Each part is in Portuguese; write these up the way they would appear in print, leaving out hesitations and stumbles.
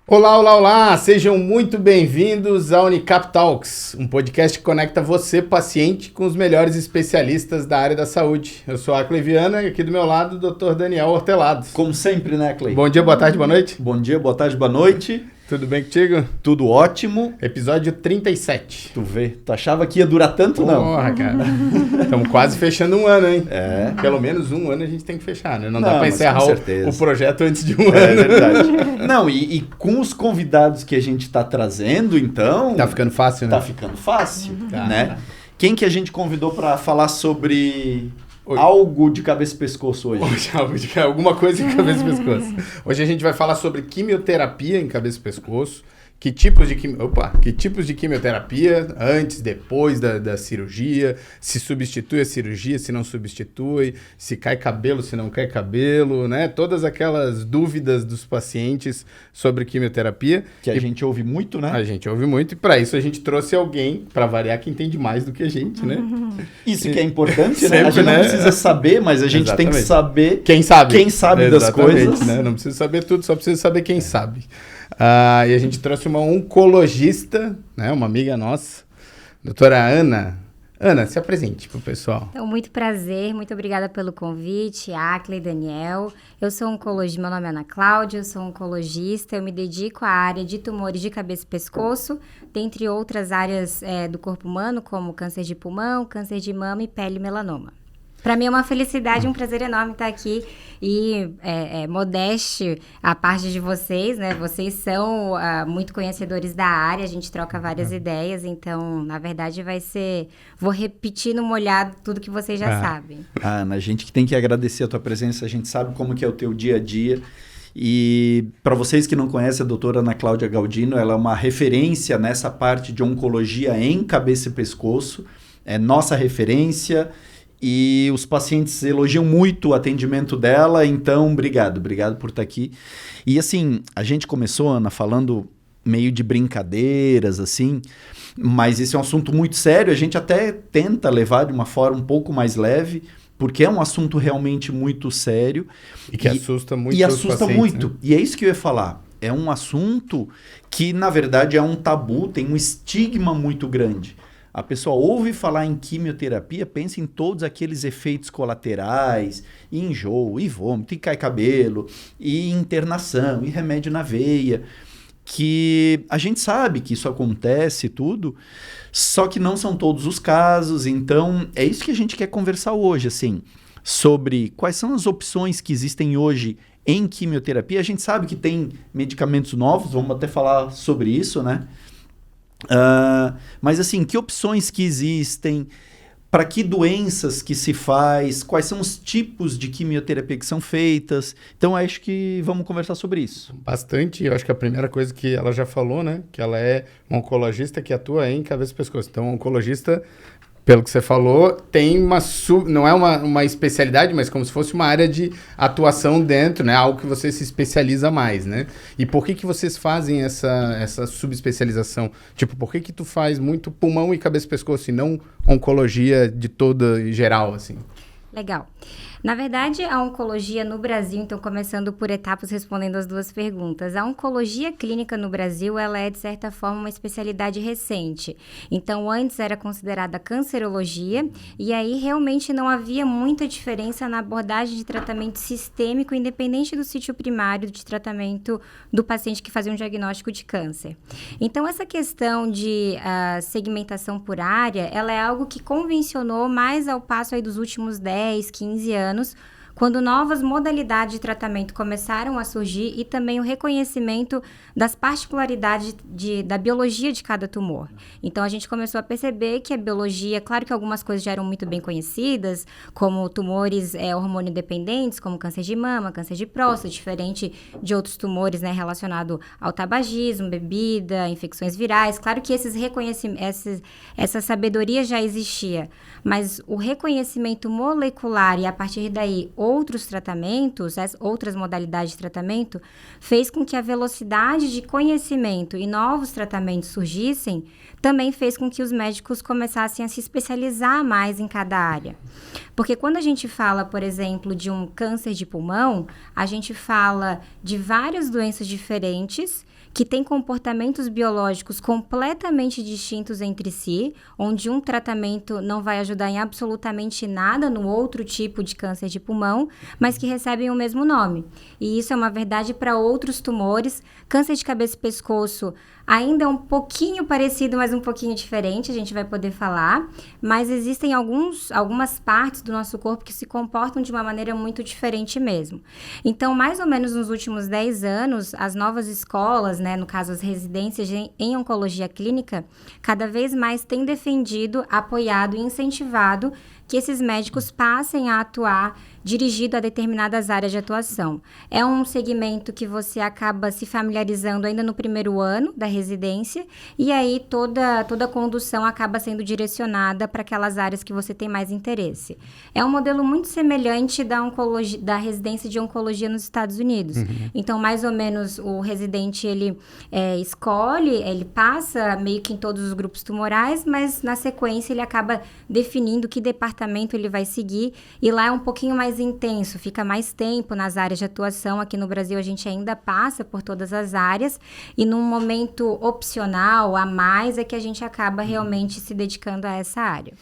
Olá, olá, olá! Sejam muito bem-vindos ao Unicap Talks, um podcast que conecta você, paciente, com os melhores especialistas da área da saúde. Eu sou a Acley Viana e aqui do meu lado o Dr. Daniel Hortelados. Como sempre, né, Clay? Bom dia, boa tarde, boa noite. Bom dia, boa tarde, boa noite. Tudo bem contigo? Tudo ótimo. Episódio 37. Tu vê, tu achava que ia durar tanto, não? Porra, cara. Estamos quase fechando um ano, hein? É. Pelo menos um ano a gente tem que fechar, né? Não dá pra encerrar o projeto antes de um ano. É verdade. Não, e com os convidados que a gente tá trazendo, então... Tá ficando fácil, né? Tá ficando fácil, Tá. né? Quem que a gente convidou para falar sobre... algo de cabeça e pescoço hoje? Alguma coisa em cabeça e pescoço. Hoje a gente vai falar sobre quimioterapia em cabeça e pescoço. Que tipos de quimioterapia antes, depois da cirurgia, se substitui a cirurgia, se não substitui, se cai cabelo, se não cai cabelo, né? Todas aquelas dúvidas dos pacientes sobre quimioterapia. Que a gente ouve muito, né? A gente ouve muito e para isso a gente trouxe alguém, para variar, que entende mais do que a gente, né? Isso que é importante, né? Sempre, A gente né? não precisa saber, mas a gente tem que saber quem sabe das Exatamente, coisas. Né? Não precisa saber tudo, só precisa saber quem sabe. E a gente trouxe uma oncologista, né? Uma amiga nossa, doutora Ana. Ana, se apresente pro pessoal. Então, muito prazer, muito obrigada pelo convite, Acley, Daniel. Eu sou oncologista, meu nome é Ana Cláudia, eu sou oncologista, eu me dedico à área de tumores de cabeça e pescoço, dentre outras áreas do corpo humano, como câncer de pulmão, câncer de mama e pele e melanoma. Para mim é uma felicidade, um prazer enorme estar aqui e modéstia à parte de vocês, né? Vocês são muito conhecedores da área, a gente troca várias ideias, então, na verdade, vou repetir no molhado tudo que vocês já sabem. Ana, a gente que tem que agradecer a tua presença, a gente sabe como que é o teu dia a dia. E para vocês que não conhecem a doutora Ana Cláudia Galdino, ela é uma referência nessa parte de oncologia em cabeça e pescoço, é nossa referência. E os pacientes elogiam muito o atendimento dela, então obrigado por estar aqui. E assim, a gente começou, Ana, falando meio de brincadeiras, assim, mas esse é um assunto muito sério, a gente até tenta levar de uma forma um pouco mais leve, porque é um assunto realmente muito sério. E que assusta muito. E assusta muito, né? E é isso que eu ia falar. É um assunto que, na verdade, é um tabu, tem um estigma muito grande. A pessoa ouve falar em quimioterapia, pensa em todos aqueles efeitos colaterais, e enjoo, e vômito, e cai cabelo, e internação, e remédio na veia, que a gente sabe que isso acontece tudo, só que não são todos os casos, então é isso que a gente quer conversar hoje, assim, sobre quais são as opções que existem hoje em quimioterapia. A gente sabe que tem medicamentos novos, vamos até falar sobre isso, né? Mas assim, que opções que existem, para que doenças que se faz, quais são os tipos de quimioterapia que são feitas. Então acho que vamos conversar sobre isso. Bastante, eu acho que a primeira coisa que ela já falou, né, que ela é uma oncologista que atua em cabeça e pescoço. Então, oncologista, pelo que você falou, tem não é uma especialidade, mas como se fosse uma área de atuação dentro, né? Algo que você se especializa mais, né? E por que vocês fazem essa subespecialização? Tipo, por que tu faz muito pulmão e cabeça e pescoço e não oncologia de toda geral, assim? Legal. Na verdade, a oncologia no Brasil, então começando por etapas respondendo as duas perguntas, a oncologia clínica no Brasil, ela é de certa forma uma especialidade recente. Então, antes era considerada cancerologia e aí realmente não havia muita diferença na abordagem de tratamento sistêmico, independente do sítio primário de tratamento do paciente que fazia um diagnóstico de câncer. Então, essa questão de segmentação por área, ela é algo que convencionou mais ao passo aí dos últimos 10, 15 anos, quando novas modalidades de tratamento começaram a surgir e também o reconhecimento das particularidades da biologia de cada tumor. Então, a gente começou a perceber que a biologia, claro que algumas coisas já eram muito bem conhecidas, como tumores hormônio dependentes, como câncer de mama, câncer de próstata, diferente de outros tumores, né, relacionados ao tabagismo, bebida, infecções virais. Claro que essa sabedoria já existia, mas o reconhecimento molecular e, a partir daí, outros tratamentos, outras modalidades de tratamento, fez com que a velocidade de conhecimento e novos tratamentos surgissem, também fez com que os médicos começassem a se especializar mais em cada área. Porque quando a gente fala, por exemplo, de um câncer de pulmão, a gente fala de várias doenças diferentes que têm comportamentos biológicos completamente distintos entre si, onde um tratamento não vai ajudar em absolutamente nada no outro tipo de câncer de pulmão, mas que recebem o mesmo nome. E isso é uma verdade para outros tumores. Câncer de cabeça e pescoço ainda é um pouquinho parecido, mas um pouquinho diferente, a gente vai poder falar, mas existem algumas partes do nosso corpo que se comportam de uma maneira muito diferente mesmo. Então, mais ou menos nos últimos 10 anos, as novas escolas, né, no caso as residências em oncologia clínica, cada vez mais têm defendido, apoiado e incentivado que esses médicos passem a atuar dirigido a determinadas áreas de atuação. É um segmento que você acaba se familiarizando ainda no primeiro ano da residência, e aí toda a condução acaba sendo direcionada para aquelas áreas que você tem mais interesse. É um modelo muito semelhante da residência de oncologia nos Estados Unidos. Uhum. Então, mais ou menos, o residente, ele escolhe, ele passa meio que em todos os grupos tumorais, mas na sequência ele acaba definindo que departamento ele vai seguir, e lá é um pouquinho mais intenso, fica mais tempo nas áreas de atuação. Aqui no Brasil a gente ainda passa por todas as áreas, e num momento opcional, a mais, é que a gente acaba realmente se dedicando a essa área.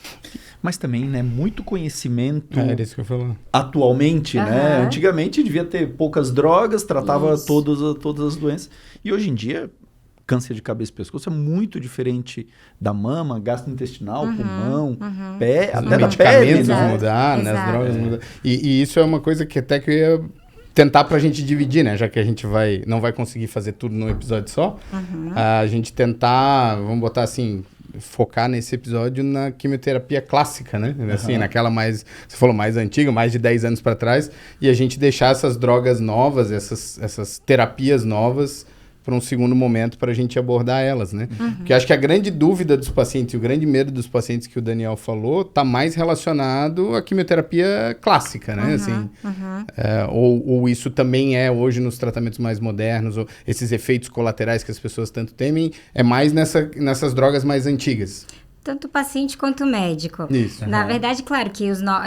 Mas também, né, muito conhecimento era isso que eu falava. Atualmente, né? Antigamente devia ter poucas drogas, tratava todas as doenças, e hoje em dia câncer de cabeça e pescoço é muito diferente da mama, gastrointestinal, pulmão, pé, até da pele. Os medicamentos mudar, né? As drogas mudar. E isso é uma coisa que até que eu ia tentar pra gente dividir, né? Já que a gente não vai conseguir fazer tudo num episódio só. A gente tentar, vamos botar assim, focar nesse episódio na quimioterapia clássica, né? Assim, naquela mais, você falou, mais antiga, mais de 10 anos para trás, e a gente deixar essas drogas novas, essas terapias novas para um segundo momento para a gente abordar elas, né? Porque acho que a grande dúvida dos pacientes e o grande medo dos pacientes que o Daniel falou está mais relacionado à quimioterapia clássica, né? Ou isso também é hoje nos tratamentos mais modernos, ou esses efeitos colaterais que as pessoas tanto temem, é mais nessas drogas mais antigas. Tanto o paciente quanto o médico. Isso. Na verdade, claro que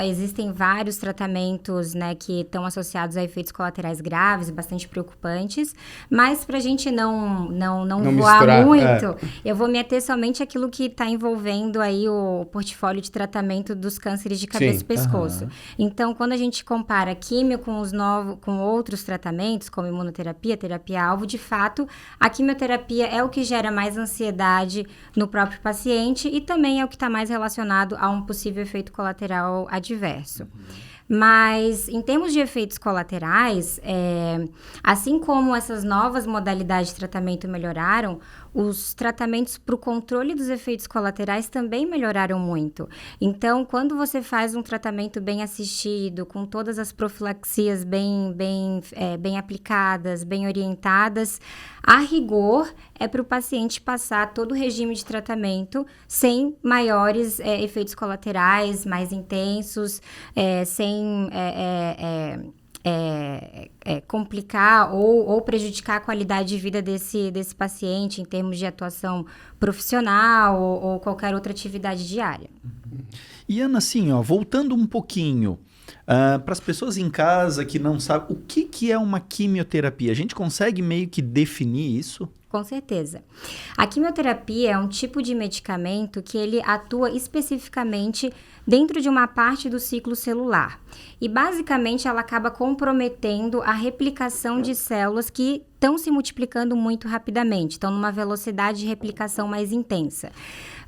existem vários tratamentos, né, que estão associados a efeitos colaterais graves, bastante preocupantes, mas para a gente não voar misturar, muito, eu vou me ater somente àquilo que está envolvendo aí o portfólio de tratamento dos cânceres de cabeça e pescoço. Então, quando a gente compara químio com outros tratamentos, como imunoterapia, terapia-alvo, de fato, a quimioterapia é o que gera mais ansiedade no próprio paciente e também é o que está mais relacionado a um possível efeito colateral adverso. Mas, em termos de efeitos colaterais, assim como essas novas modalidades de tratamento melhoraram, os tratamentos para o controle dos efeitos colaterais também melhoraram muito. Então, quando você faz um tratamento bem assistido, com todas as profilaxias bem aplicadas, bem orientadas, a rigor é para o paciente passar todo o regime de tratamento sem maiores efeitos colaterais mais intensos, sem complicar ou prejudicar a qualidade de vida desse paciente em termos de atuação profissional ou qualquer outra atividade diária. E Ana, assim, voltando um pouquinho, para as pessoas em casa que não sabem, o que é uma quimioterapia? A gente consegue meio que definir isso? Com certeza. A quimioterapia é um tipo de medicamento que ele atua especificamente dentro de uma parte do ciclo celular. E, basicamente, ela acaba comprometendo a replicação de células que estão se multiplicando muito rapidamente, estão numa velocidade de replicação mais intensa.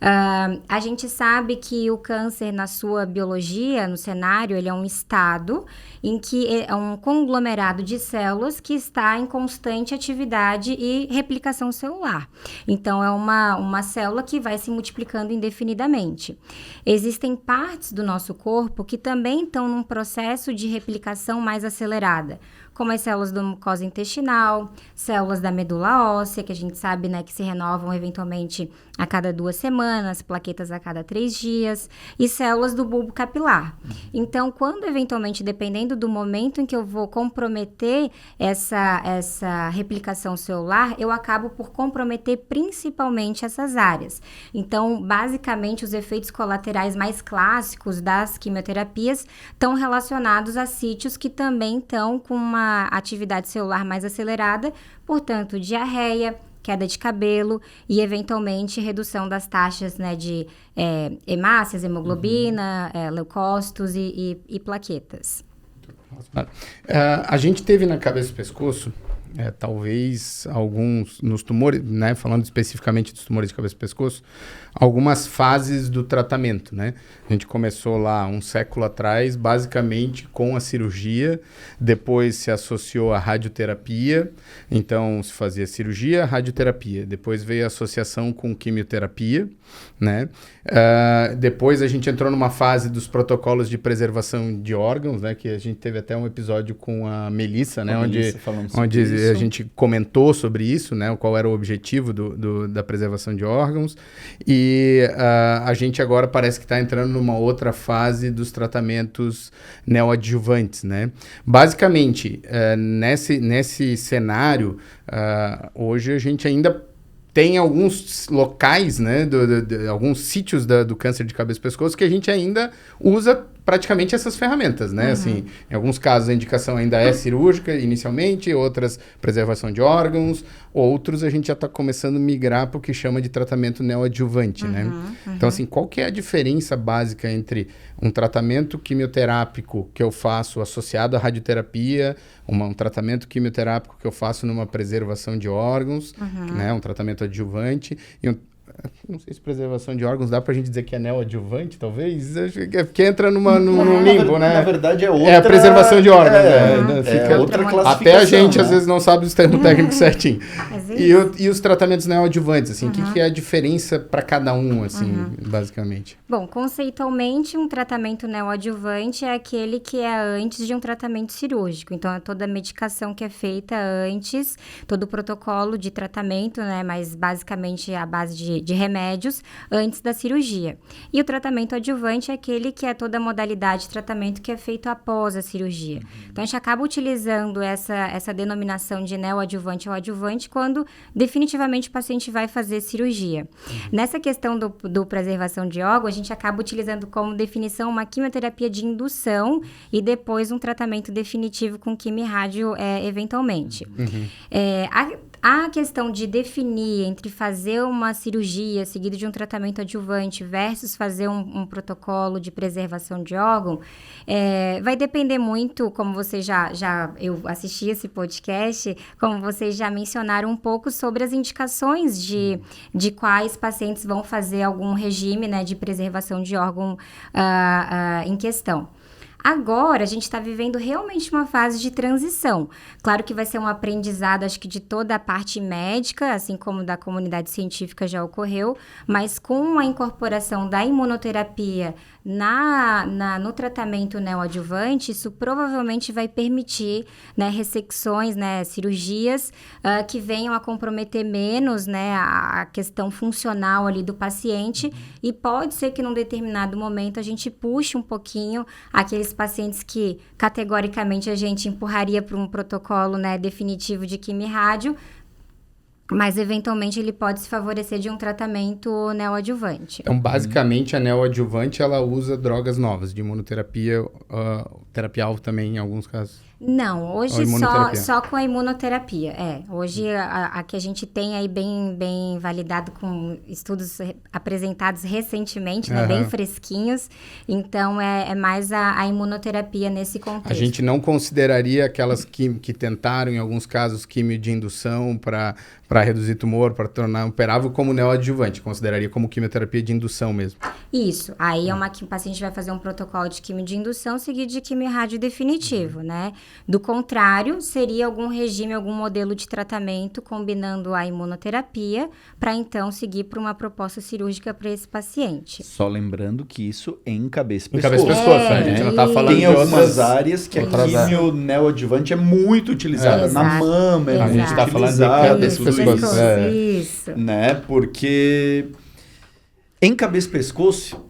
A gente sabe que o câncer, na sua biologia, no cenário, ele é um estado em que é um conglomerado de células que está em constante atividade e replicação celular. Então, é uma célula que vai se multiplicando indefinidamente. Existem partes do nosso corpo que também estão num processo de replicação mais acelerada, como as células da mucosa intestinal, células da medula óssea, que a gente sabe, né, que se renovam eventualmente a cada 2 semanas, plaquetas a cada 3 dias, e células do bulbo capilar. Então, quando eventualmente, dependendo do momento em que eu vou comprometer essa replicação celular, eu acabo por comprometer principalmente essas áreas. Então, basicamente, os efeitos colaterais mais clássicos das quimioterapias estão relacionados a sítios que também estão com uma atividade celular mais acelerada, portanto, diarreia, queda de cabelo e, eventualmente, redução das taxas, né, de hemácias, hemoglobina, leucócitos e plaquetas. A gente teve na cabeça e pescoço, talvez alguns, nos tumores, né, falando especificamente dos tumores de cabeça e pescoço, algumas fases do tratamento, né? A gente começou lá um século atrás, basicamente com a cirurgia, depois se associou à radioterapia, então se fazia cirurgia, radioterapia, depois veio a associação com quimioterapia, né? Depois a gente entrou numa fase dos protocolos de preservação de órgãos, né? Que a gente teve até um episódio com a Melissa, né? Onde a gente comentou sobre isso, né? Qual era o objetivo da preservação de órgãos. E a gente agora parece que está entrando numa outra fase dos tratamentos neoadjuvantes, né? Basicamente, nesse cenário, hoje a gente ainda tem alguns locais, né, alguns sítios do câncer de cabeça e pescoço que a gente ainda usa praticamente essas ferramentas, né? Assim, em alguns casos a indicação ainda é cirúrgica inicialmente, outras preservação de órgãos, outros a gente já está começando a migrar para o que chama de tratamento neoadjuvante, né? Então, assim, qual que é a diferença básica entre um tratamento quimioterápico que eu faço associado à radioterapia, um tratamento quimioterápico que eu faço numa preservação de órgãos, né? Um tratamento adjuvante e não sei se preservação de órgãos dá pra gente dizer que é neoadjuvante, talvez, porque entra num limbo, né? Na verdade é outra... É a preservação de órgãos, fica outra classificação. Até a gente, às vezes, não sabe os termos técnicos certinho. E os tratamentos neoadjuvantes, assim, o que é a diferença para cada um, assim, basicamente? Bom, conceitualmente, um tratamento neoadjuvante é aquele que é antes de um tratamento cirúrgico. Então, é toda a medicação que é feita antes, todo o protocolo de tratamento, né? Mas, basicamente, a base de remédios antes da cirurgia. E o tratamento adjuvante é aquele que é toda a modalidade de tratamento que é feito após a cirurgia. Então, a gente acaba utilizando essa denominação de neoadjuvante ou adjuvante quando definitivamente o paciente vai fazer cirurgia. Nessa questão do preservação de órgão, a gente acaba utilizando como definição uma quimioterapia de indução e depois um tratamento definitivo com quimio-rádio eventualmente. A questão de definir entre fazer uma cirurgia seguido de um tratamento adjuvante versus fazer um protocolo de preservação de órgão, vai depender muito, como vocês eu assisti esse podcast, como vocês já mencionaram um pouco sobre as indicações de quais pacientes vão fazer algum regime, né, de preservação de órgão em questão. Agora, a gente está vivendo realmente uma fase de transição. Claro que vai ser um aprendizado, acho que de toda a parte médica, assim como da comunidade científica já ocorreu, mas com a incorporação da imunoterapia no tratamento neoadjuvante, isso provavelmente vai permitir, né, ressecções, né, cirurgias que venham a comprometer menos, né, a questão funcional ali do paciente, e pode ser que num determinado momento a gente puxe um pouquinho aqueles pacientes que categoricamente a gente empurraria para um protocolo, né, definitivo de quimio-rádio, mas, eventualmente, ele pode se favorecer de um tratamento neoadjuvante. Então, basicamente, a neoadjuvante, ela usa drogas novas, de imunoterapia, terapia-alvo também, em alguns casos. Não, hoje só com a imunoterapia. Hoje, a que a gente tem aí bem validado com estudos apresentados recentemente, né, bem fresquinhos. Então, é mais a imunoterapia nesse contexto. A gente não consideraria aquelas que tentaram, em alguns casos, quimio de indução para reduzir tumor, para tornar operável como neoadjuvante. Consideraria como quimioterapia de indução mesmo. Isso. Aí que o paciente vai fazer um protocolo de quimio de indução seguido de quimio radiodefinitivo, né? Do contrário, seria algum regime, algum modelo de tratamento combinando a imunoterapia para então seguir para uma proposta cirúrgica para esse paciente. Só lembrando que isso em cabeça e Em pescoço. cabeça e pescoço, a gente não tá falando Tem de algumas outras áreas que a quimio neoadjuvante é muito utilizada. Na Exato. mama é A muito gente tá falando de utilizada, cabeça e tudo pescoço. isso. Isso. Né? Porque em cabeça e pescoço,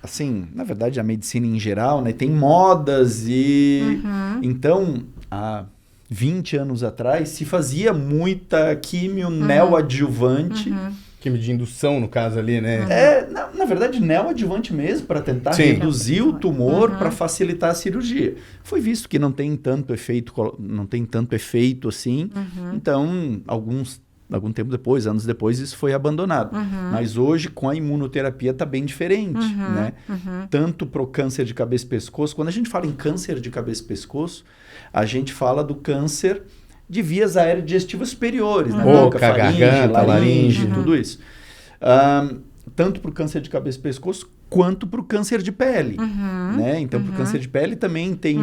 assim, na verdade a medicina em geral, né, tem modas e então há 20 anos atrás se fazia muita quimio neoadjuvante. Químio de indução, no caso ali, né? Na verdade, neoadjuvante mesmo, para tentar Sim. reduzir o tumor, para facilitar a cirurgia. Foi visto que não tem tanto efeito assim. Então, algum tempo depois, anos depois, isso foi abandonado. Mas hoje, com a imunoterapia, está bem diferente, né? Tanto para o câncer de cabeça e pescoço. Quando a gente fala em câncer de cabeça e pescoço, a gente fala do câncer de vias aéreo-digestivas superiores, né? Boca, faringe, garganta, laringe, tudo isso. Tanto para o câncer de cabeça e pescoço, quanto para o câncer de pele, né? Então, para o câncer de pele também tem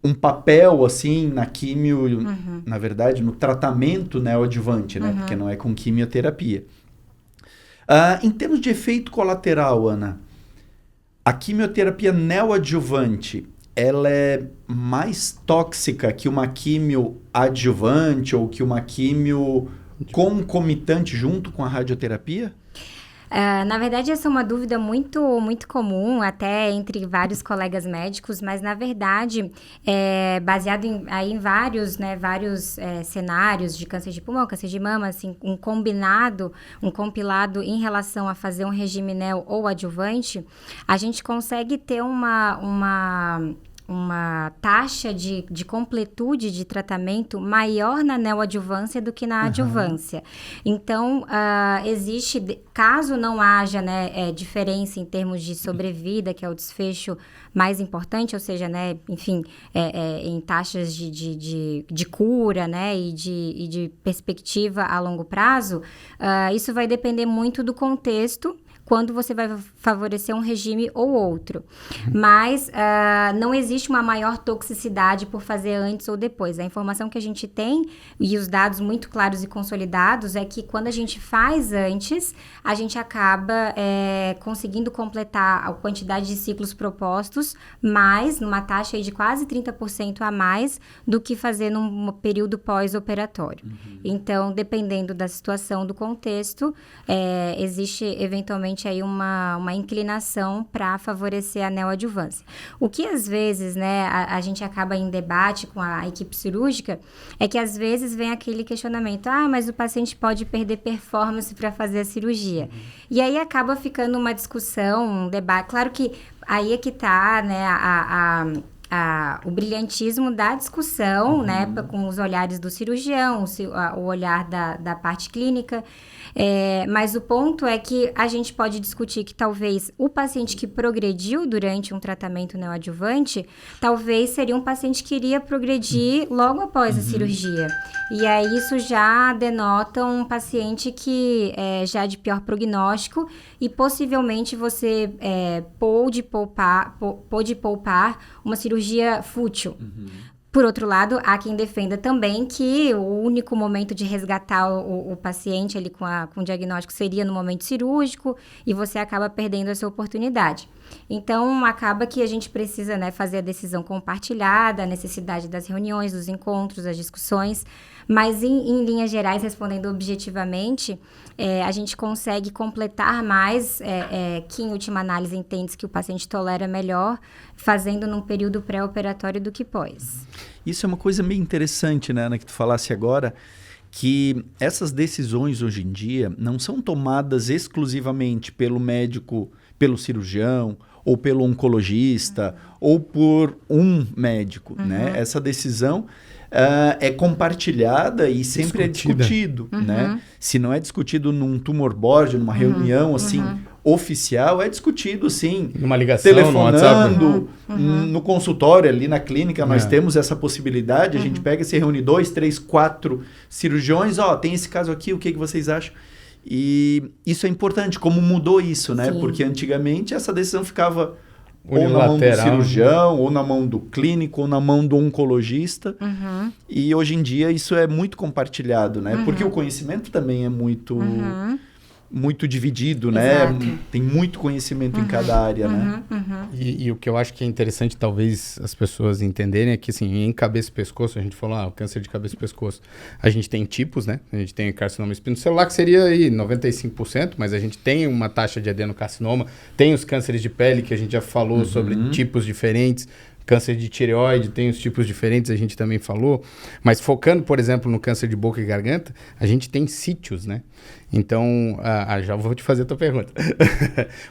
um papel, assim, na quimio, na verdade, no tratamento neoadjuvante, né? Porque não é com quimioterapia. Em termos de efeito colateral, Ana, a quimioterapia neoadjuvante, ela é mais tóxica que uma quimio adjuvante ou que uma quimio concomitante junto com a radioterapia? Na verdade, essa é uma dúvida muito, muito comum, até entre vários colegas médicos, mas, na verdade, baseado em vários cenários de câncer de pulmão, câncer de mama, assim, um compilado em relação a fazer um regime neo ou adjuvante, a gente consegue ter uma taxa de completude de tratamento maior na neoadjuvância do que na adjuvância. Então, existe, caso não haja, né, diferença em termos de sobrevida, que é o desfecho mais importante, ou seja, né, enfim, em taxas de cura, né, e de perspectiva a longo prazo, isso vai depender muito do contexto, quando você vai favorecer um regime ou outro. Mas não existe uma maior toxicidade por fazer antes ou depois. A informação que a gente tem, e os dados muito claros e consolidados, é que quando a gente faz antes, a gente acaba conseguindo completar a quantidade de ciclos propostos, mais, numa taxa aí de quase 30% a mais, do que fazer num período pós-operatório. Então, dependendo da situação, do contexto, existe eventualmente aí uma inclinação para favorecer a neoadjuvância. O que às vezes, né, a gente acaba em debate com a equipe cirúrgica é que às vezes vem aquele questionamento, mas o paciente pode perder performance para fazer a cirurgia. E aí acaba ficando uma discussão, um debate. Claro que aí é que está, né, o brilhantismo da discussão, né, com os olhares do cirurgião, o olhar da parte clínica. Mas o ponto é que a gente pode discutir que talvez o paciente que progrediu durante um tratamento neoadjuvante, talvez seria um paciente que iria progredir logo após a cirurgia. E aí isso já denota um paciente que já é de pior prognóstico e possivelmente você pôde poupar uma cirurgia fútil. Por outro lado, há quem defenda também que o único momento de resgatar o paciente ali com o diagnóstico seria no momento cirúrgico e você acaba perdendo essa oportunidade. Então, acaba que a gente precisa, né, fazer a decisão compartilhada, a necessidade das reuniões, dos encontros, das discussões, mas em linhas gerais, respondendo objetivamente, a gente consegue completar mais que, em última análise, entende que o paciente tolera melhor, fazendo num período pré-operatório do que pós. Isso é uma coisa meio interessante, né, Ana, que tu falasse agora, que essas decisões hoje em dia não são tomadas exclusivamente pelo médico, pelo cirurgião, ou pelo oncologista, ou por um médico, né? Essa decisão é compartilhada e sempre discutido, né? Se não é discutido num tumor board, numa reunião, assim, oficial, é discutido, sim. Numa ligação, telefonando, no consultório, ali na clínica, nós temos essa possibilidade, a gente pega e se reúne 2, 3, 4 cirurgiões, tem esse caso aqui, o que vocês acham? E isso é importante, como mudou isso, né? Sim. Porque antigamente essa decisão ficava ou na mão do cirurgião, ou na mão do clínico, ou na mão do oncologista. E hoje em dia isso é muito compartilhado, né? Porque o conhecimento também é muito, muito dividido, né? Tem muito conhecimento em cada área, né? E o que eu acho que é interessante, talvez, as pessoas entenderem é que, assim, em cabeça e pescoço, a gente falou, o câncer de cabeça e pescoço, a gente tem tipos, né? A gente tem carcinoma espinocelular, que seria aí 95%, mas a gente tem uma taxa de adenocarcinoma, tem os cânceres de pele, que a gente já falou sobre tipos diferentes, câncer de tireoide tem os tipos diferentes, a gente também falou. Mas focando, por exemplo, no câncer de boca e garganta, a gente tem sítios, né? Então, já vou te fazer a tua pergunta.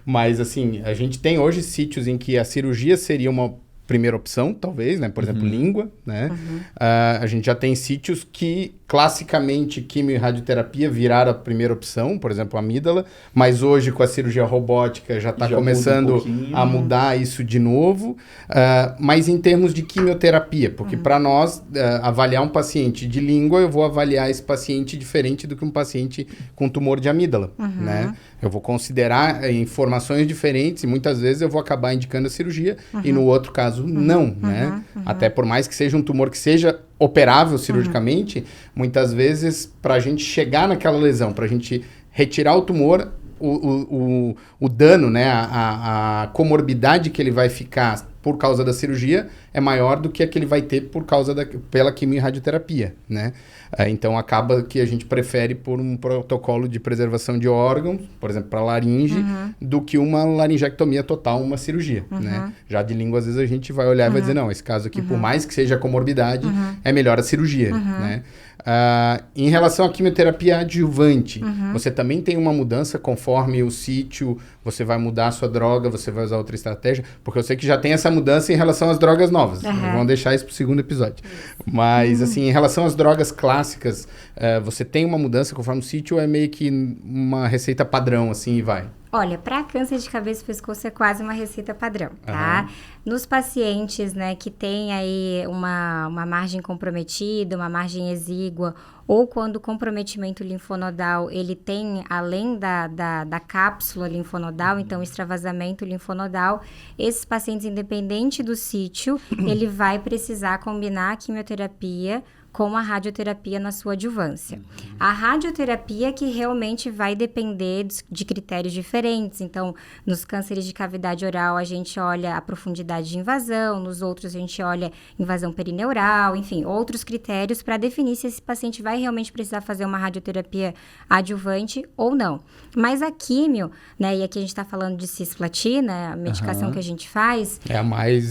Mas, assim, a gente tem hoje sítios em que a cirurgia seria uma primeira opção, talvez, né? Por exemplo, língua, né? A gente já tem sítios que, classicamente, quimio e radioterapia viraram a primeira opção, por exemplo, a amígdala, mas hoje, com a cirurgia robótica, já está começando a mudar isso de novo. Mas em termos de quimioterapia, porque para nós, avaliar um paciente de língua, eu vou avaliar esse paciente diferente do que um paciente com tumor de amígdala, né? Eu vou considerar informações diferentes e muitas vezes eu vou acabar indicando a cirurgia e no outro caso não, né? Até por mais que seja um tumor que seja operável cirurgicamente, muitas vezes para a gente chegar naquela lesão, para a gente retirar o tumor, o dano, né? A comorbidade que ele vai ficar por causa da cirurgia é maior do que a que ele vai ter pela quimio e radioterapia, né? Então, acaba que a gente prefere por um protocolo de preservação de órgãos, por exemplo, para laringe, do que uma laringectomia total, uma cirurgia, né? Já de língua, às vezes, a gente vai olhar e vai dizer, não, esse caso aqui, por mais que seja comorbidade, é melhor a cirurgia, né? Em relação à quimioterapia adjuvante, você também tem uma mudança conforme o sítio, você vai mudar a sua droga, você vai usar outra estratégia, porque eu sei que já tem essa mudança em relação às drogas novas. Vamos deixar isso para o segundo episódio. Mas, assim, em relação às drogas clássicas, você tem uma mudança conforme o sítio ou é meio que uma receita padrão, assim, e vai? Olha, para câncer de cabeça e pescoço é quase uma receita padrão, tá? Nos pacientes, né, que tem aí uma margem comprometida, uma margem exígua, ou quando o comprometimento linfonodal, ele tem, além da cápsula linfonodal, então extravasamento linfonodal, esses pacientes, independente do sítio, ele vai precisar combinar a quimioterapia com a radioterapia na sua adjuvância. A radioterapia que realmente vai depender de critérios diferentes. Então, nos cânceres de cavidade oral, a gente olha a profundidade de invasão, nos outros a gente olha invasão perineural, enfim, outros critérios para definir se esse paciente vai realmente precisar fazer uma radioterapia adjuvante ou não. Mas a químio, né, e aqui a gente está falando de cisplatina, a medicação que a gente faz...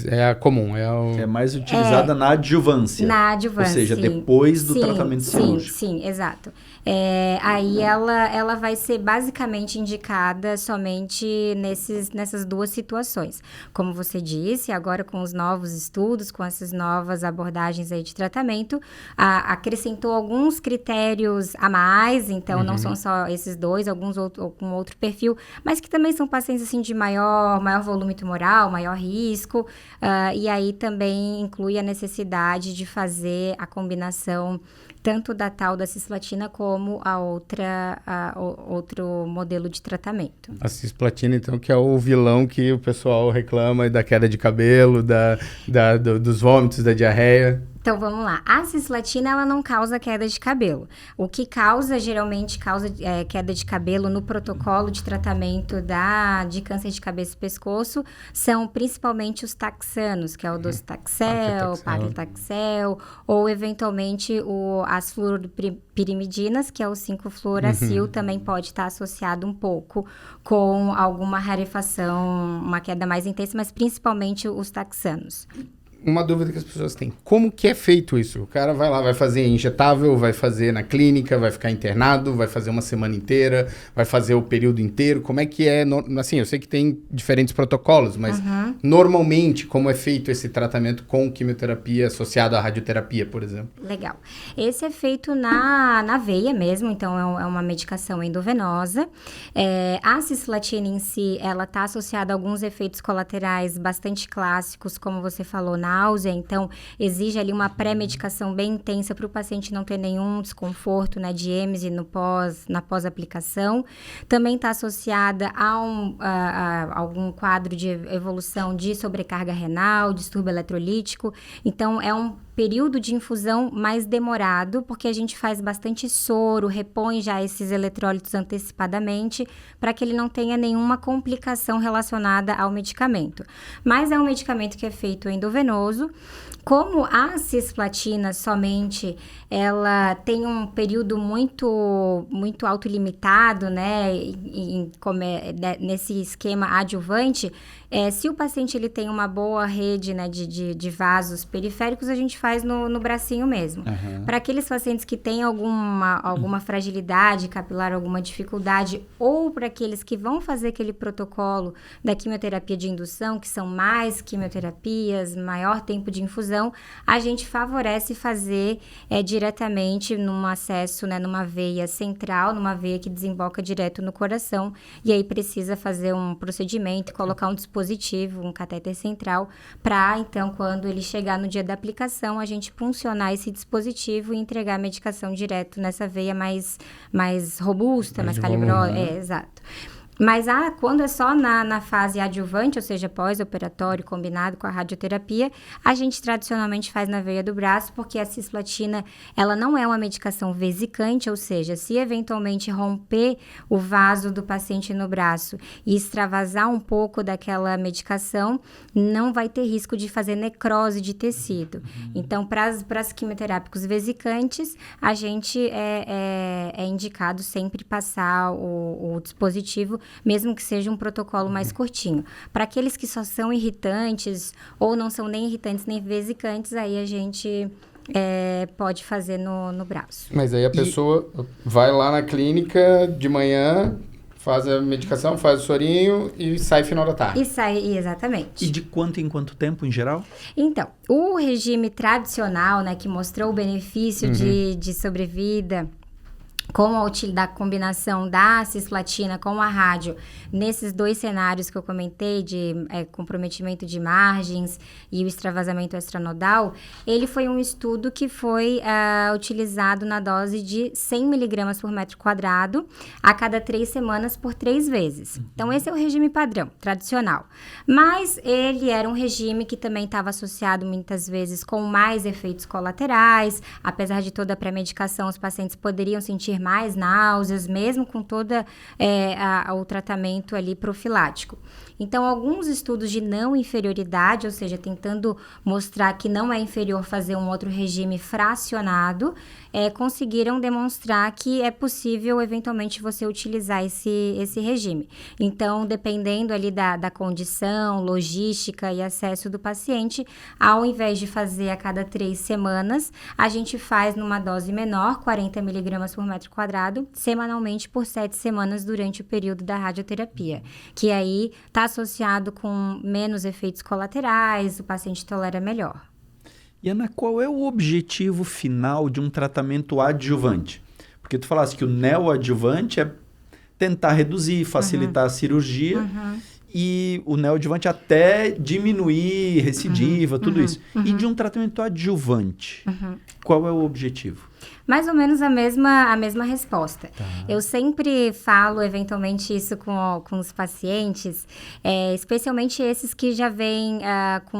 É a comum, é mais utilizada na adjuvância. Na adjuvância, ou seja, depois do tratamento cirúrgico. Sim, exato. Aí ela vai ser basicamente indicada somente nessas duas situações. Como você disse, agora com os novos estudos, com essas novas abordagens aí de tratamento, acrescentou alguns critérios a mais, então não são só esses dois, alguns com outro perfil, mas que também são pacientes assim, de maior volume tumoral, maior risco, e aí também inclui a necessidade de fazer a combinação tanto da tal da cisplatina como outro modelo de tratamento. A cisplatina, então, que é o vilão que o pessoal reclama da queda de cabelo, dos vômitos, da diarreia. Então, vamos lá. A cisplatina, ela não causa queda de cabelo. O que geralmente causa queda de cabelo no protocolo de tratamento de câncer de cabeça e pescoço são principalmente os taxanos, que é o docetaxel, paclitaxel, ou eventualmente as fluoropirimidinas, que é o 5-fluoracil, também pode estar associado um pouco com alguma rarefação, uma queda mais intensa, mas principalmente os taxanos. Uma dúvida que as pessoas têm. Como que é feito isso? O cara vai lá, vai fazer injetável, vai fazer na clínica, vai ficar internado, vai fazer uma semana inteira, vai fazer o período inteiro. Como é que é? Assim, eu sei que tem diferentes protocolos, mas normalmente, como é feito esse tratamento com quimioterapia associado à radioterapia, por exemplo? Legal. Esse é feito na veia mesmo, então é uma medicação endovenosa. A cisplatina em si, ela está associada a alguns efeitos colaterais bastante clássicos, como você falou, na náusea, então exige ali uma pré-medicação bem intensa para o paciente não ter nenhum desconforto, né, de êmese na pós-aplicação. Também está associada a algum quadro de evolução de sobrecarga renal, distúrbio eletrolítico. Então, é um período de infusão mais demorado, porque a gente faz bastante soro, repõe já esses eletrólitos antecipadamente, para que ele não tenha nenhuma complicação relacionada ao medicamento. Mas é um medicamento que é feito endovenoso. Como a cisplatina somente, ela tem um período muito, muito autolimitado, né, nesse esquema adjuvante, se o paciente ele tem uma boa rede, né, de vasos periféricos, a gente faz no bracinho mesmo. Uhum. Para aqueles pacientes que têm alguma fragilidade capilar, alguma dificuldade, ou para aqueles que vão fazer aquele protocolo da quimioterapia de indução, que são mais quimioterapias, maior tempo de infusão, a gente favorece fazer diretamente num acesso, né, numa veia central, numa veia que desemboca direto no coração, e aí precisa fazer um procedimento, colocar um dispositivo, um catéter central, para então, quando ele chegar no dia da aplicação, a gente puncionar esse dispositivo e entregar a medicação direto nessa veia mais robusta, mais calibrosa. Exato. Mas quando é só na fase adjuvante, ou seja, pós-operatório, combinado com a radioterapia, a gente tradicionalmente faz na veia do braço, porque a cisplatina, ela não é uma medicação vesicante, ou seja, se eventualmente romper o vaso do paciente no braço e extravasar um pouco daquela medicação, não vai ter risco de fazer necrose de tecido. Então, para as quimioterápicos vesicantes, a gente é indicado sempre passar o dispositivo, mesmo que seja um protocolo mais curtinho. Para aqueles que só são irritantes ou não são nem irritantes nem vesicantes, aí a gente pode fazer no braço. Mas aí a pessoa vai lá na clínica de manhã, faz a medicação, faz o sorinho e sai final da tarde. E sai, exatamente. E de quanto em quanto tempo, em geral? Então, o regime tradicional, né, que mostrou o benefício de sobrevida, com da combinação da cisplatina com a rádio, nesses 2 cenários que eu comentei, de comprometimento de margens e o extravasamento extranodal, ele foi um estudo que foi utilizado na dose de 100 miligramas por metro quadrado a cada 3 semanas por 3 vezes. Então, esse é o regime padrão, tradicional. Mas ele era um regime que também estava associado muitas vezes com mais efeitos colaterais. Apesar de toda a pré-medicação, os pacientes poderiam sentir mais náuseas, mesmo com toda o tratamento ali profilático. Então, alguns estudos de não inferioridade, ou seja, tentando mostrar que não é inferior fazer um outro regime fracionado, conseguiram demonstrar que é possível, eventualmente, você utilizar esse regime. Então, dependendo ali da condição, logística e acesso do paciente, ao invés de fazer a cada 3 semanas, a gente faz numa dose menor, 40 miligramas por metro quadrado, semanalmente por 7 semanas durante o período da radioterapia, que aí está associado com menos efeitos colaterais, o paciente tolera melhor. E Ana, qual é o objetivo final de um tratamento adjuvante? Porque tu falaste que o neoadjuvante é tentar reduzir, facilitar a cirurgia, e o neoadjuvante até diminuir recidiva, tudo isso. E de um tratamento adjuvante, qual é o objetivo? Mais ou menos a mesma resposta. Tá. Eu sempre falo, eventualmente, isso com os pacientes, especialmente esses que já vêm com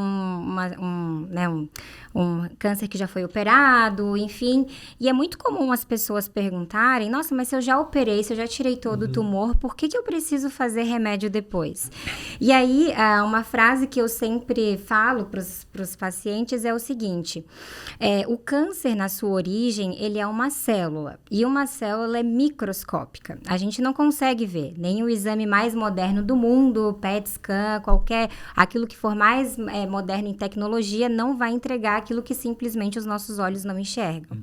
um câncer que já foi operado, enfim. E é muito comum as pessoas perguntarem, nossa, mas se eu já operei, se eu já tirei todo o tumor, por que eu preciso fazer remédio depois? E aí, uma frase que eu sempre falo para os pacientes é o seguinte, o câncer, na sua origem, ele é uma célula, e uma célula é microscópica. A gente não consegue ver, nem o exame mais moderno do mundo, PET scan, aquilo que for mais moderno em tecnologia, não vai entregar aquilo que simplesmente os nossos olhos não enxergam.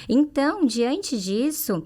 Então, diante disso,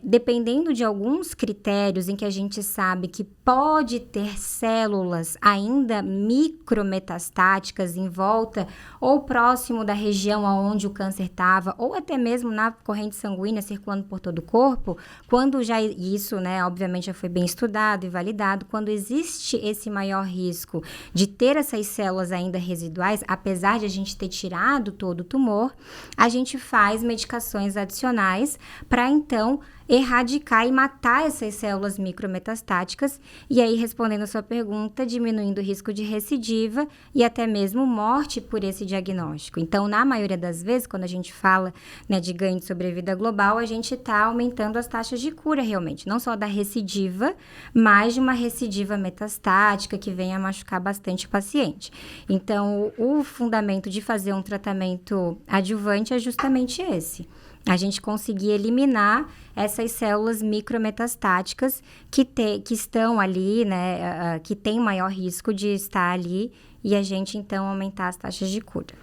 dependendo de alguns critérios em que a gente sabe que pode ter células ainda micrometastáticas em volta ou próximo da região onde o câncer estava, ou até mesmo na corrente sanguínea circulando por todo o corpo, quando já isso, né, obviamente já foi bem estudado e validado, quando existe esse maior risco de ter essas células ainda residuais, apesar de a gente ter tirado todo o tumor, a gente faz medicações adicionais para então erradicar e matar essas células micrometastáticas e aí, respondendo a sua pergunta, diminuindo o risco de recidiva e até mesmo morte por esse diagnóstico. Então, na maioria das vezes, quando a gente fala, né, de ganho de sobrevida global, a gente está aumentando as taxas de cura realmente, não só da recidiva, mas de uma recidiva metastática que venha a machucar bastante o paciente. Então, o fundamento de fazer um tratamento adjuvante é justamente esse. A gente conseguir eliminar essas células micrometastáticas que estão ali, né, que tem maior risco de estar ali e a gente, então, aumentar as taxas de cura.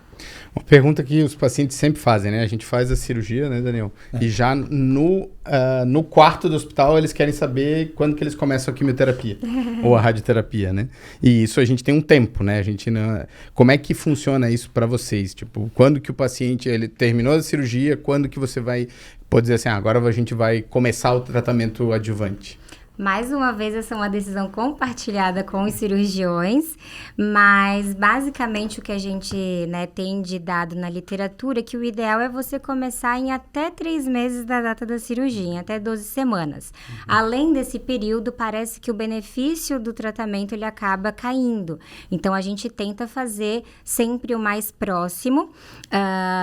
Uma pergunta que os pacientes sempre fazem, né? A gente faz a cirurgia, né, Daniel? E já no quarto do hospital eles querem saber quando que eles começam a quimioterapia ou a radioterapia, né? E isso a gente tem um tempo, né? A gente não... Como é que funciona isso para vocês? Tipo, quando que o paciente ele terminou a cirurgia, quando que você vai pode dizer assim, agora a gente vai começar o tratamento adjuvante? Mais uma vez, essa é uma decisão compartilhada com os cirurgiões, mas basicamente o que a gente, né, tem de dado na literatura é que o ideal é você começar em até 3 meses da data da cirurgia, em até 12 semanas. Além desse período, parece que o benefício do tratamento ele acaba caindo. Então, a gente tenta fazer sempre o mais próximo,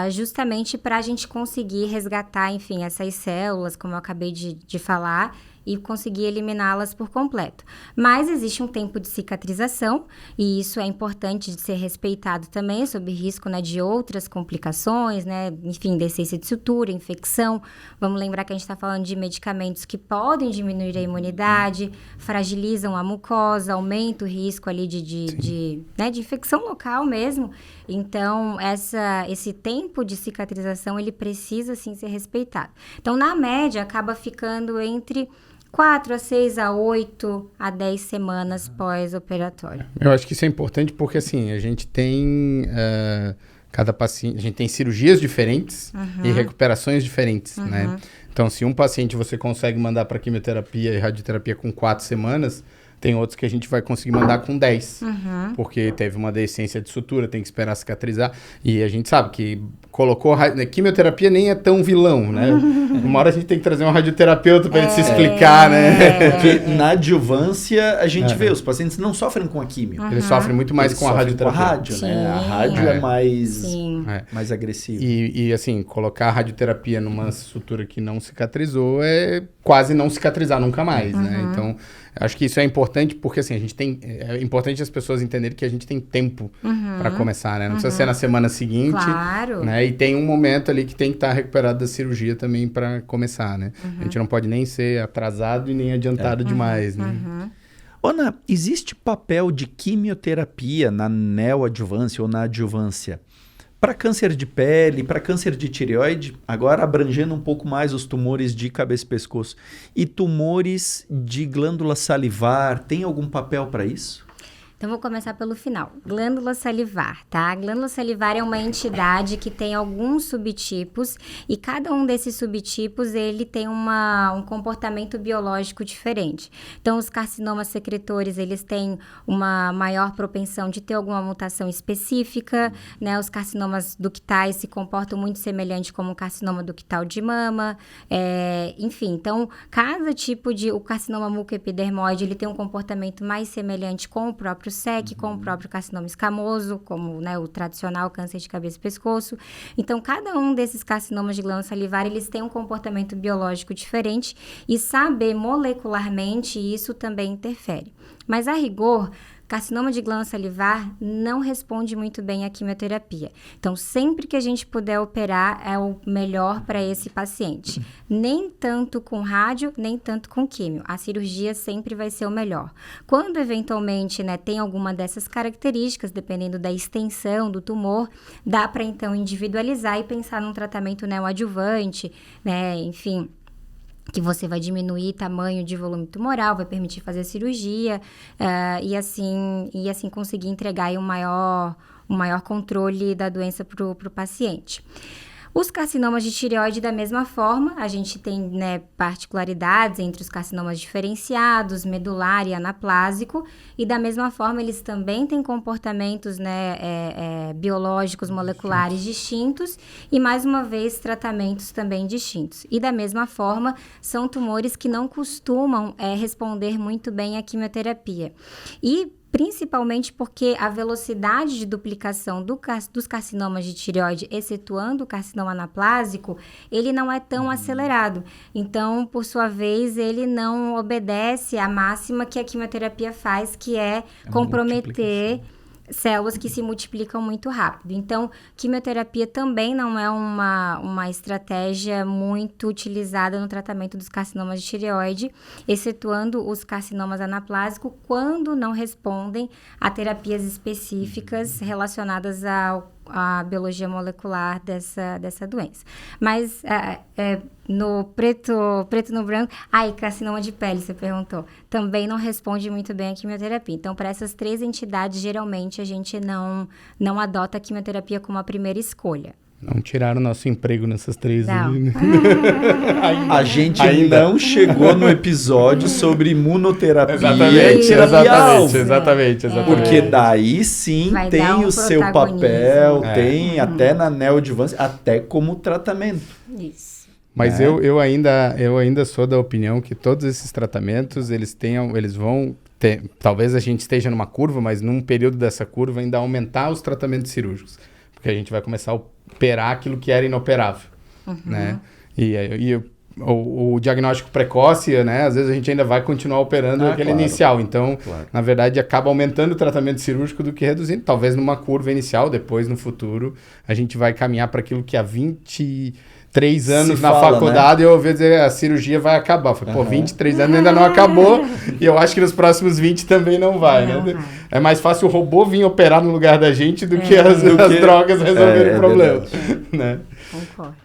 justamente para a gente conseguir resgatar, enfim, essas células, como eu acabei de falar, e conseguir eliminá-las por completo. Mas existe um tempo de cicatrização e isso é importante de ser respeitado também, sob risco, né, de outras complicações, né, enfim, descência de sutura, infecção. Vamos lembrar que a gente está falando de medicamentos que podem diminuir a imunidade, fragilizam a mucosa, aumenta o risco ali de infecção local mesmo. Então, esse tempo de cicatrização, ele precisa, sim, ser respeitado. Então, na média, acaba ficando entre 4 a 6 a 8 a 10 semanas pós-operatório. Eu acho que isso é importante porque, assim, a gente tem... cada paciente... A gente tem cirurgias diferentes e recuperações diferentes, né? Então, se um paciente você consegue mandar para quimioterapia e radioterapia com 4 semanas... Tem outros que a gente vai conseguir mandar com 10, porque teve uma descência de sutura, tem que esperar cicatrizar. E a gente sabe que colocou... Quimioterapia nem é tão vilão, né? Uma hora a gente tem que trazer um radioterapeuta para ele se explicar, né? Porque na adjuvância a gente vê, os pacientes não sofrem com a químio. Eles sofrem muito mais com a radioterapia. Com a rádio, né? A rádio é mais agressiva. E assim, colocar a radioterapia numa sutura que não cicatrizou é quase não cicatrizar nunca mais, né? Então... Acho que isso é importante porque, assim, é importante as pessoas entenderem que a gente tem tempo para começar, né? Não precisa ser na semana seguinte, claro, né? E tem um momento ali que tem que estar recuperado da cirurgia também para começar, né? A gente não pode nem ser atrasado e nem adiantado demais, né? Ana, existe papel de quimioterapia na neoadjuvância ou na adjuvância? Para câncer de pele, para câncer de tireoide, agora abrangendo um pouco mais os tumores de cabeça e pescoço, e tumores de glândula salivar, tem algum papel para isso? Então, vou começar pelo final. Glândula salivar, tá? A glândula salivar é uma entidade que tem alguns subtipos e cada um desses subtipos, ele tem um comportamento biológico diferente. Então, os carcinomas secretores, eles têm uma maior propensão de ter alguma mutação específica, né? Os carcinomas ductais se comportam muito semelhante como o carcinoma ductal de mama, enfim. Então, cada tipo o carcinoma mucoepidermoide, ele tem um comportamento mais semelhante com o próprio SEC, com o próprio carcinoma escamoso, como, né, o tradicional câncer de cabeça e pescoço. Então, cada um desses carcinomas de glândula salivar, eles têm um comportamento biológico diferente e saber molecularmente isso também interfere. Mas, a rigor, carcinoma de glândula salivar não responde muito bem à quimioterapia. Então, sempre que a gente puder operar, é o melhor para esse paciente. Nem tanto com rádio, nem tanto com químio. A cirurgia sempre vai ser o melhor. Quando, eventualmente, né, tem alguma dessas características, dependendo da extensão do tumor, dá para, então, individualizar e pensar num tratamento neoadjuvante, né, enfim, que você vai diminuir tamanho de volume tumoral, vai permitir fazer cirurgia e assim conseguir entregar aí um maior controle da doença para o paciente. Os carcinomas de tireoide, da mesma forma, a gente tem, né, particularidades entre os carcinomas diferenciados, medular e anaplásico, e da mesma forma eles também têm comportamentos, né, biológicos moleculares distintos e, mais uma vez, tratamentos também distintos. E da mesma forma, são tumores que não costumam responder muito bem à quimioterapia. E principalmente porque a velocidade de duplicação dos carcinomas de tireoide, excetuando o carcinoma anaplásico, ele não é tão acelerado. Então, por sua vez, ele não obedece à máxima que a quimioterapia faz, que é comprometer células que se multiplicam muito rápido. Então, quimioterapia também não é uma estratégia muito utilizada no tratamento dos carcinomas de tireoide, excetuando os carcinomas anaplásicos, quando não respondem a terapias específicas relacionadas à biologia molecular dessa doença. Mas no preto no branco... e carcinoma de pele, você perguntou. Também não responde muito bem à quimioterapia. Então, para essas 3 entidades, geralmente, a gente não adota a quimioterapia como a primeira escolha. Não tiraram o nosso emprego nessas 3 Não. ali, né? A gente não chegou no episódio sobre imunoterapia. Exatamente. Porque daí sim Vai tem dar um o seu protagonismo. papel, tem até na neoadjuvância, até como tratamento. Isso. Mas eu ainda sou da opinião que todos esses tratamentos, eles vão ter... Talvez a gente esteja numa curva, mas num período dessa curva ainda aumentar os tratamentos cirúrgicos. Porque a gente vai começar a operar aquilo que era inoperável, né? E o diagnóstico precoce, né? Às vezes a gente ainda vai continuar operando aquele inicial. Então, na verdade, acaba aumentando o tratamento cirúrgico do que reduzindo. Talvez numa curva inicial, depois, no futuro, a gente vai caminhar para aquilo que há 23 anos na faculdade, né? Eu ouvi dizer, a cirurgia vai acabar. Eu falei, 23 anos ainda não acabou, e eu acho que nos próximos 20 também não vai, né? É mais fácil o robô vir operar no lugar da gente do que as drogas resolverem o problema. Né? Concordo.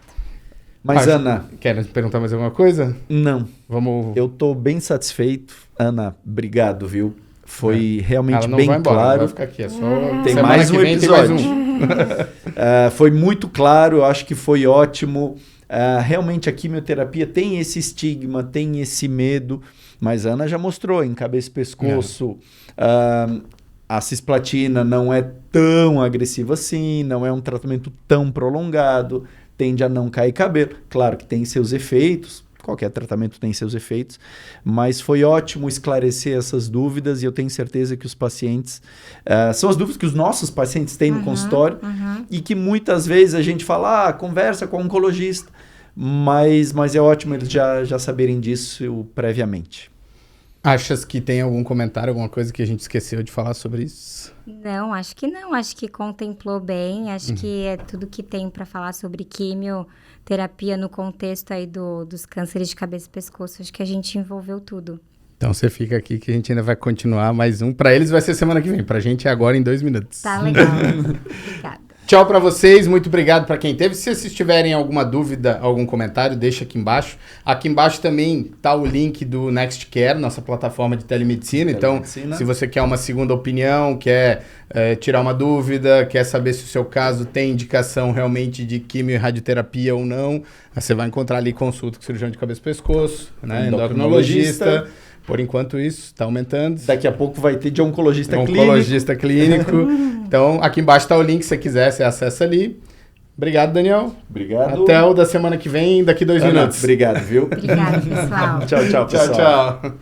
Mas, Ana... Quer perguntar mais alguma coisa? Não. Vamos... Eu tô bem satisfeito. Ana, obrigado, viu? Foi realmente ela não bem vai embora, claro. Vai ficar aqui, é só tem semana mais que um vem, episódio. Tem mais um. Foi muito claro, eu acho que foi ótimo. Realmente a quimioterapia tem esse estigma, tem esse medo, mas a Ana já mostrou em cabeça e pescoço. A cisplatina não é tão agressiva assim, não é um tratamento tão prolongado, tende a não cair cabelo. Claro que tem seus efeitos, qualquer tratamento tem seus efeitos, mas foi ótimo esclarecer essas dúvidas e eu tenho certeza que os pacientes... são as dúvidas que os nossos pacientes têm no consultório e que muitas vezes a gente fala, conversa com o oncologista, mas é ótimo eles já saberem disso previamente. Achas que tem algum comentário, alguma coisa que a gente esqueceu de falar sobre isso? Não, acho que não. Acho que contemplou bem. Acho que é tudo que tem para falar sobre quimioterapia no contexto aí dos cânceres de cabeça e pescoço. Acho que a gente envolveu tudo. Então você fica aqui que a gente ainda vai continuar mais um. Para eles vai ser semana que vem. Pra gente é agora em 2 minutos. Tá legal. Obrigada. Tchau para vocês, muito obrigado para quem teve. Se vocês tiverem alguma dúvida, algum comentário, deixa aqui embaixo. Aqui embaixo também tá o link do NextCare, nossa plataforma de telemedicina. Então, se você quer uma segunda opinião, quer tirar uma dúvida, quer saber se o seu caso tem indicação realmente de quimio e radioterapia ou não, você vai encontrar ali consulta com cirurgião de cabeça e pescoço, né, endocrinologista. Por enquanto isso está aumentando. Daqui a pouco vai ter de oncologista clínico. Então, aqui embaixo está o link, se você quiser, você acessa ali. Obrigado, Daniel. Obrigado. Até o da semana que vem, daqui 2 minutos. Obrigado, viu? Obrigado, pessoal. Tchau, pessoal. Tchau.